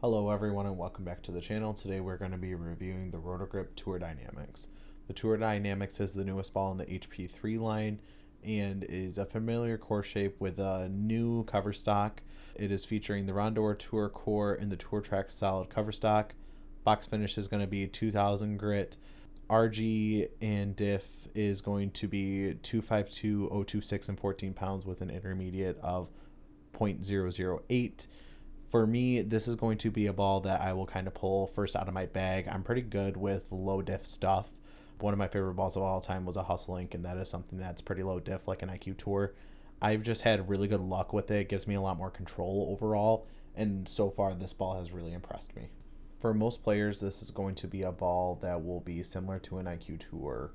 Hello everyone and welcome back to the channel. Today we're going to be reviewing the Roto Grip Tour Dynam-X. The Tour Dynam-X is the newest ball in the HP3 line and is a familiar core shape with a new cover stock. It is featuring the Roto Tour core and the Tour Track solid cover stock. Box finish is going to be 2000 grit. RG and diff is going to be 252, 026, and 14 pounds with an intermediate of 0.008. For me, this is going to be a ball that I will kind of pull first out of my bag. I'm pretty good with low diff stuff. One of my favorite balls of all time was a Hustle Inc., and that is something that's pretty low diff, like an IQ Tour. I've just had really good luck with it. It gives me a lot more control overall, and so far this ball has really impressed me. For most players, this is going to be a ball that will be similar to an IQ Tour.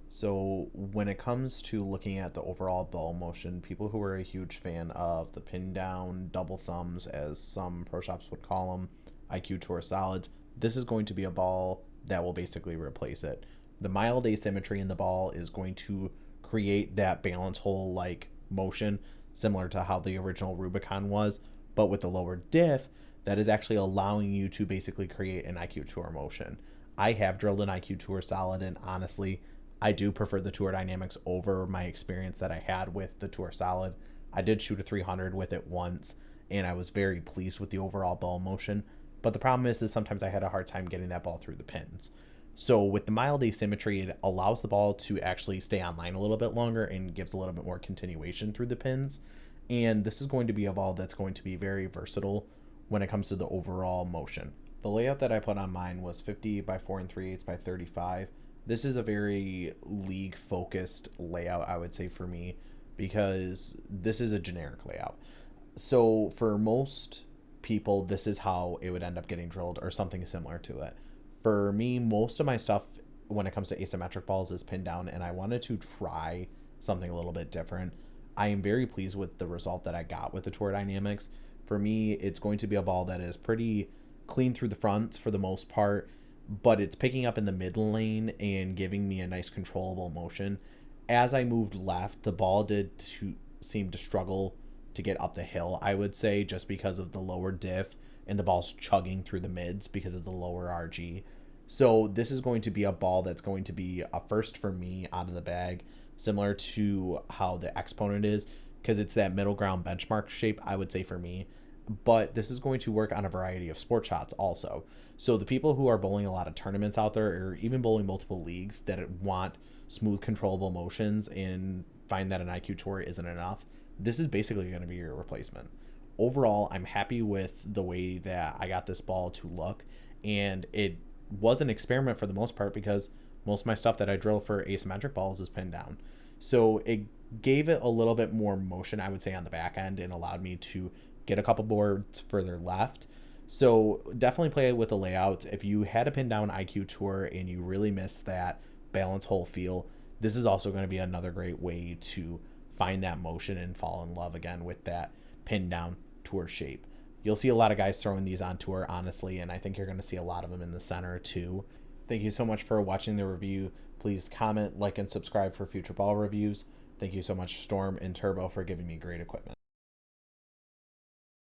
So when it comes to looking at the overall ball motion, people who are a huge fan of the pin down, double thumbs, as some pro shops would call them, IQ Tour solids, this is going to be a ball that will basically replace it. The mild asymmetry in the ball is going to create that balance hole like motion, similar to how the original Rubicon was, but with the lower diff, that is actually allowing you to basically create an IQ Tour motion. I have drilled an IQ Tour solid, and honestly, I do prefer the Tour Dynam-X over my experience that I had with the Tour Solid. I did shoot a 300 with it once, and I was very pleased with the overall ball motion. But the problem is sometimes I had a hard time getting that ball through the pins. So with the mild asymmetry, it allows the ball to actually stay online a little bit longer and gives a little bit more continuation through the pins. And this is going to be a ball that's going to be very versatile when it comes to the overall motion. The layout that I put on mine was 50 by 4 3/8 by 35. This is a very league-focused layout, I would say, for me, because this is a generic layout. So for most people, this is how it would end up getting drilled or something similar to it. For me, most of my stuff when it comes to asymmetric balls is pinned down, and I wanted to try something a little bit different. I am very pleased with the result that I got with the Tour Dynam-X. For me, it's going to be a ball that is pretty clean through the fronts for the most part, but it's picking up in the mid lane and giving me a nice controllable motion. As I moved left, the ball did seem to struggle to get up the hill, I would say, just because of the lower diff, and the ball's chugging through the mids because of the lower RG. So this is going to be a ball that's going to be a first for me out of the bag, similar to how the Exponent is, because it's that middle ground benchmark shape, I would say, for me. But this is going to work on a variety of sport shots also. So the people who are bowling a lot of tournaments out there, or even bowling multiple leagues that want smooth, controllable motions and find that an IQ Tour isn't enough, this is basically going to be your replacement. Overall, I'm happy with the way that I got this ball to look, and it was an experiment for the most part because most of my stuff that I drill for asymmetric balls is pinned down. So it gave it a little bit more motion, I would say, on the back end, and allowed me to get a couple boards further left. So definitely play with the layouts. If you had a pin down IQ Tour and you really miss that balance hole feel, this is also going to be another great way to find that motion and fall in love again with that pin down tour shape. You'll see a lot of guys throwing these on tour, honestly, and I think you're going to see a lot of them in the center too. Thank you so much for watching the review. Please comment, like, and subscribe for future ball reviews. Thank you so much, Storm and Turbo, for giving me great equipment.